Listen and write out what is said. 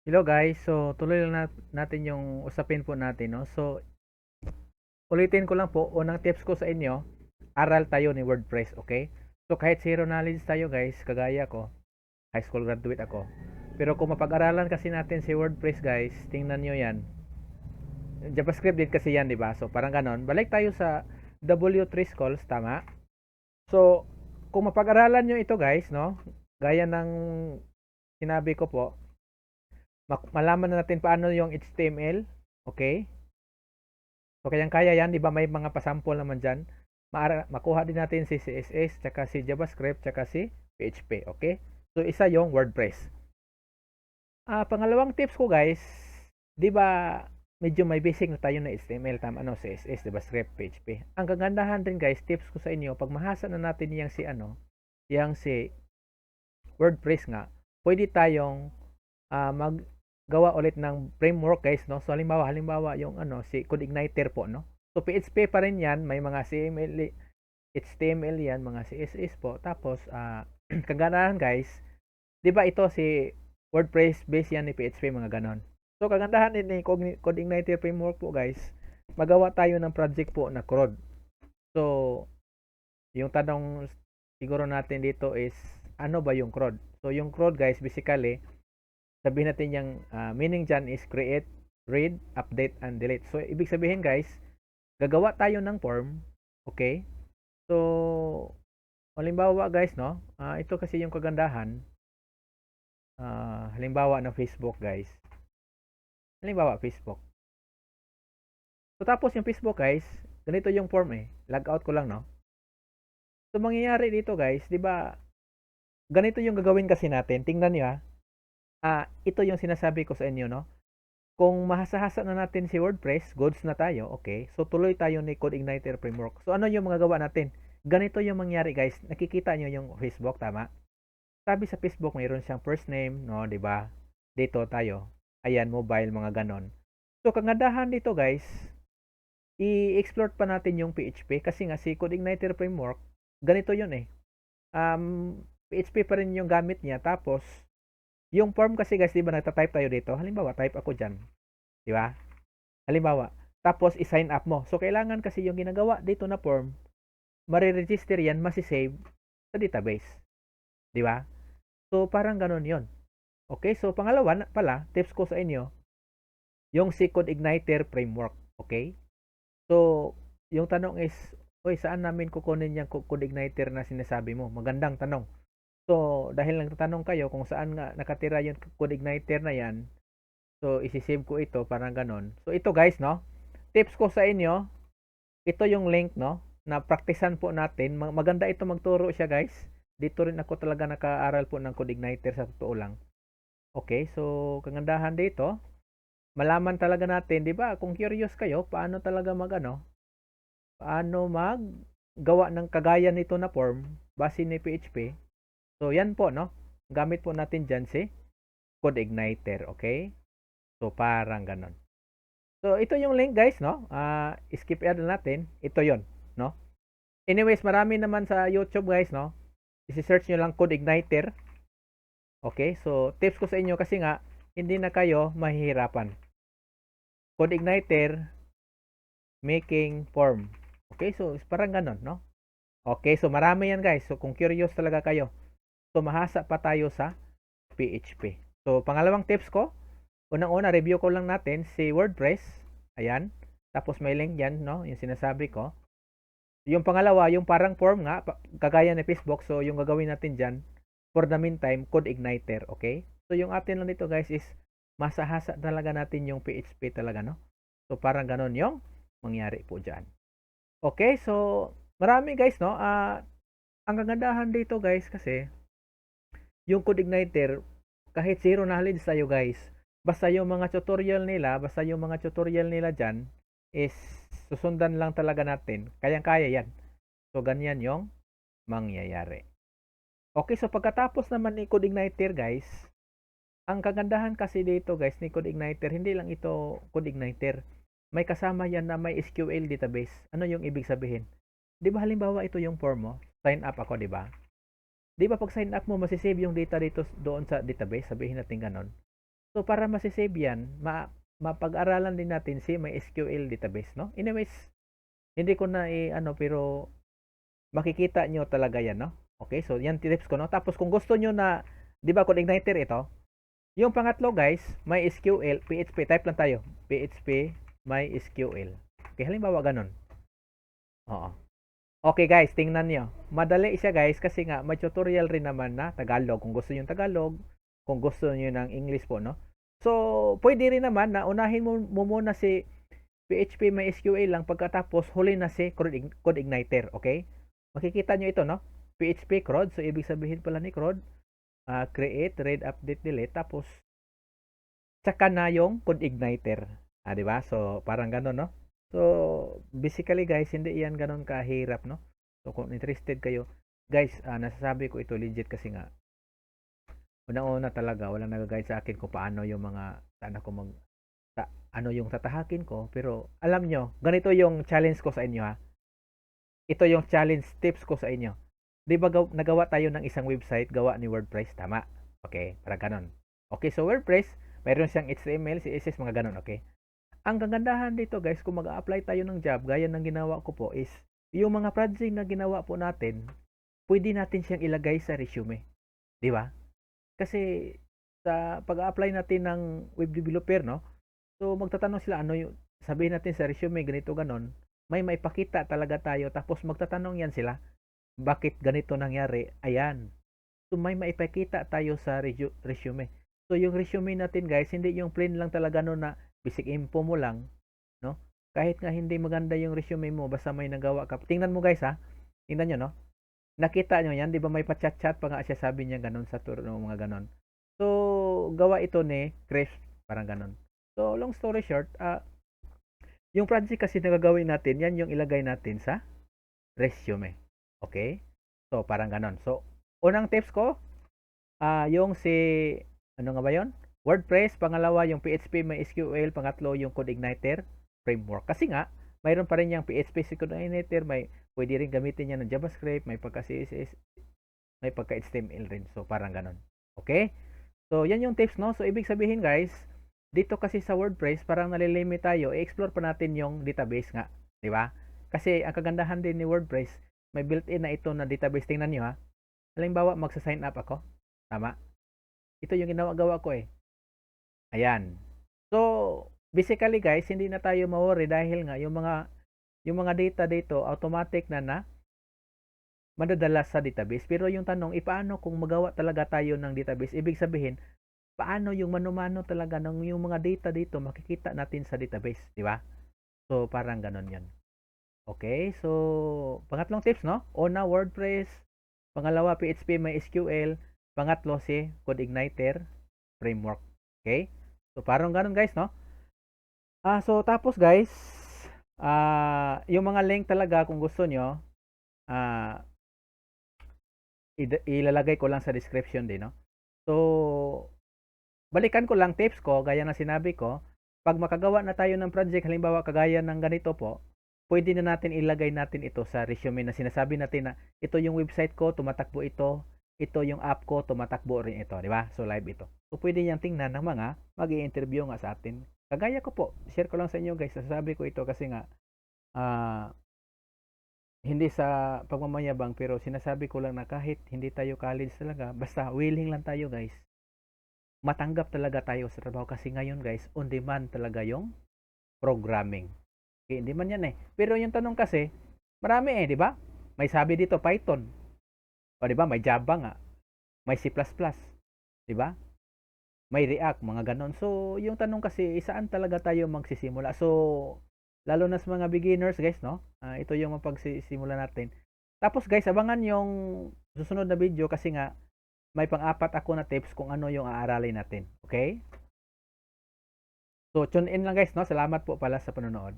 Hello guys, so tuloy lang natin yung usapin po natin, no? So, ulitin ko lang po, unang tips ko sa inyo, aral tayo ni WordPress, okay? So, kahit zero knowledge tayo guys, kagaya ko, high school graduate ako. Pero kung mapag-aralan kasi natin si WordPress guys, tingnan nyo yan. JavaScript din kasi yan, di ba? So, parang ganon. Balik tayo sa W3 calls, tama? So, kung mapag-aralan nyo ito guys, no? Gaya ng sinabi ko po, malaman na natin paano yung HTML, okay? So kayang-kaya yan, 'di ba? May mga pasample naman diyan. Makuha din natin si CSS, tsaka si JavaScript, tsaka si PHP, okay? So isa yung WordPress. Pangalawang tips ko guys, 'di ba? Medyo may basic na tayo na HTML, tama ano, CSS, JavaScript, PHP. Ang kagandahan din guys, tips ko sa inyo, pag mahasa na natin yang si ano, yang si WordPress nga, pwede tayong maggawa ulit ng framework guys, no? So halimbawa yung ano si CodeIgniter po, no? So PHP pa rin 'yan, may mga CML, HTML 'yan, mga CSS po. Tapos kagandahan guys, 'di ba ito si WordPress base 'yan ni PHP, mga ganon. So kagandahan din ni CodeIgniter framework po guys, magawa tayo ng project po na CRUD. So yung tanong siguro natin dito is ano ba yung CRUD? So yung CRUD guys, basically sabihin natin yung meaning dyan is create, read, update, and delete. So, ibig sabihin guys, gagawa tayo ng form. Okay? So, halimbawa guys, no? Ito kasi yung kagandahan. Halimbawa ng Facebook guys. Halimbawa, Facebook. So, tapos yung Facebook guys, ganito yung form eh. Log out ko lang, no? So, mangyayari dito guys, di ba, ganito yung gagawin kasi natin. Tingnan nyo ito yung sinasabi ko sa inyo, no? Kung mahasa-hasa na natin si WordPress, goods na tayo, okay? So, tuloy tayo ni CodeIgniter framework. So, ano yung mga gawa natin? Ganito yung mangyari, guys. Nakikita nyo yung Facebook, tama? Sabi sa Facebook, mayroon siyang first name, no? 'Di ba? Dito tayo. Ayan, mobile, mga ganon. So, kagandahan dito, guys, i-explore pa natin yung PHP kasi nga si CodeIgniter framework, ganito yun eh. PHP pa rin yung gamit niya. Tapos, yung form kasi guys, di ba nagta-type tayo dito? Halimbawa, type ako dyan. Di ba? Halimbawa, tapos i-sign up mo. So, kailangan kasi yung ginagawa dito na form, mariregister yan, masisave sa database. Di ba? So, parang ganun yon. Okay, so pangalawa pala, tips ko sa inyo, yung si CodeIgniter framework. Okay? So, yung tanong is, oy, saan namin kukunin yung CodeIgniter na sinasabi mo? Magandang tanong. So, dahil nagtatanong kayo kung saan nga nakatira yung CodeIgniter na yan, so, isi-save ko ito, parang ganon. So, ito guys, no? Tips ko sa inyo, ito yung link, no? Na praktisan po natin. Maganda ito magturo siya, guys. Dito rin ako talaga nakaaral po ng CodeIgniter sa totoo lang. Okay, so, kagandahan dito, malaman talaga natin, di ba? Kung curious kayo, paano talaga paano gawa ng kagaya nito na form, base ni PHP. So, yan po, no? Gamit po natin dyan si CodeIgniter, okay? So, parang ganon. So, ito yung link guys, no? Skip ad natin. Ito yon, no? Anyways, marami naman sa YouTube guys, no? I-search nyo lang CodeIgniter. Okay? So, tips ko sa inyo kasi nga, hindi na kayo mahihirapan. CodeIgniter making form. Okay? So, parang ganon, no? Okay? So, marami yan guys. So, kung curious talaga kayo, so, mahasa pa tayo sa PHP. So, pangalawang tips ko, unang-una, review ko lang natin si WordPress. Ayan. Tapos may link yan, no? Yung sinasabi ko. Yung pangalawa, yung parang form nga, kagaya ni Facebook. So, yung gagawin natin dyan, for the meantime, CodeIgniter. Okay? So, yung atin lang dito, guys, is masahasa talaga natin yung PHP talaga, no? So, parang ganon yung mangyari po dyan. Okay? So, marami, guys, no? Ang kagandahan dito, guys, kasi, yung CodeIgniter, kahit zero knowledge tayo, guys, basta yung mga tutorial nila dyan is susundan lang talaga natin. Kayang-kaya yan. So, ganyan yung mangyayari. Okay, so pagkatapos naman ni CodeIgniter guys, ang kagandahan kasi dito guys ni CodeIgniter, hindi lang ito CodeIgniter. May kasama yan na may SQL database. Ano yung ibig sabihin? Di ba halimbawa ito yung form mo? Sign up ako, di ba? Di ba pag sign up mo, masisave yung data dito doon sa database? Sabihin natin ganon. So para masi-save yan, mapag-aralan din natin si MySQL database, no? Anyways, hindi ko na ano, pero makikita nyo talaga yan, no? Okay, so yan tips ko, no? Tapos kung gusto nyo na, di ba, Code Igniter ito, yung pangatlo guys, MySQL, PHP, type lang tayo, PHP, MySQL. Okay, halimbawa ganun. Oo. Okay guys, tingnan nyo. Madali siya guys kasi nga may tutorial rin naman na Tagalog. Kung gusto nyo yung Tagalog, kung gusto nyo ng English po, no? So, pwede rin naman na unahin mo muna si PHP MySQL lang, pagkatapos huli na si Code Igniter, okay? Makikita nyo ito, no? PHP CRUD, so ibig sabihin pala ni CRUD, create, read, update, delete, tapos tsaka na yung Code Igniter. Di ba? So, parang gano'n, no? So, basically guys, hindi yan ganun kahirap, no? So, kung interested kayo, guys, nasasabi ko ito legit kasi nga, unang-una talaga, walang nag-guide sa akin kung paano yung mga, saan ako ano yung tatahakin ko. Pero, alam nyo, ganito yung challenge ko sa inyo, ha? Ito yung challenge tips ko sa inyo. Di ba nagawa tayo ng isang website, gawa ni WordPress, tama? Okay, parang ganun. Okay, so WordPress, mayroon siyang HTML, CSS, mga ganun, okay? Ang kagandahan dito guys, kung mag-a-apply tayo ng job, gaya ng ginawa ko po is, yung mga project na ginawa po natin, pwede natin siyang ilagay sa resume. Di ba? Kasi sa pag-a-apply natin ng web developer, no? So magtatanong sila ano yung sabihin natin sa resume, ganito ganon, may maipakita talaga tayo, tapos magtatanong yan sila, bakit ganito nangyari? Ayan. So may maipakita tayo sa resume. So yung resume natin guys, hindi yung plain lang talaga no na basic info mo lang, no? Kahit nga hindi maganda yung resume mo, basta may nagawa ka. Tingnan mo guys, ha. Tingnan nyo, no? Nakita nyo yan, di ba may pa-chat-chat pa nga siya, sabi niya ganon sa tour, no, mga ganon. So gawa ito ni Chris, parang ganon. So long story short, yung project kasi na gagawin natin, yan yung ilagay natin sa resume. Okay? So parang ganon. So unang tips ko, yung si, ano nga ba yun? WordPress, pangalawa yung PHP MySQL, pangatlo yung Code Igniter framework. Kasi nga, mayroon pa rin yung PHP si Code Igniter, pwede rin gamitin niya ng JavaScript, may pagka CSS, may pagka HTML rin. So parang ganon. Okay? So yan yung tips, no? So ibig sabihin guys, dito kasi sa WordPress, parang nalilimit tayo, i-explore pa natin yung database nga, di ba? Kasi ang kagandahan din ni WordPress, may built-in na ito na database. Tingnan nyo, ha. Halimbawa, magsa-sign up ako. Tama? Ito yung ginagawa ko eh. Ayan. So, basically guys, hindi na tayo ma-worry dahil nga yung mga data dito automatic na madadala sa database. Pero yung tanong, paano kung magawa talaga tayo ng database? Ibig sabihin, paano yung mano-mano talaga ng yung mga data dito makikita natin sa database, di ba? So, parang ganon yan. Okay, so pangatlong tips, no? Una, WordPress. Pangalawa, PHP MySQL. Pangatlo, si Code Igniter framework. Okay? So, parang ganun guys, no? So tapos guys, yung mga link talaga kung gusto nyo, ilalagay ko lang sa description din, no? So, balikan ko lang tips ko, gaya na sinabi ko, pag makagawa na tayo ng project, halimbawa kagaya ng ganito po, pwede na natin ilagay natin ito sa resume na sinasabi natin na ito yung website ko, tumatakbo ito yung app ko, tumatakbo rin ito, di ba? So live ito. So pwede niyang tingnan ng mga mag-i-interview nga sa atin. Kagaya ko po, share ko lang sa inyo guys, sasabi ko ito kasi nga hindi sa pagmamayabang, pero sinasabi ko lang na kahit hindi tayo college talaga, basta willing lang tayo guys, matanggap talaga tayo sa trabaho kasi ngayon guys, on demand talaga yung programming. Okay, hindi man yan eh. Pero yung tanong kasi, marami eh, di ba? May sabi dito Python. O di ba? May Java nga. May C++, di ba? May React, mga ganon. So, yung tanong kasi, saan talaga tayo magsisimula? So, lalo na sa mga beginners, guys, no? Ito yung mapagsisimula natin. Tapos, guys, abangan yung susunod na video kasi nga, may pang-apat ako na tips kung ano yung aaralin natin. Okay? So, tune in lang, guys, no? Salamat po pala sa panonood.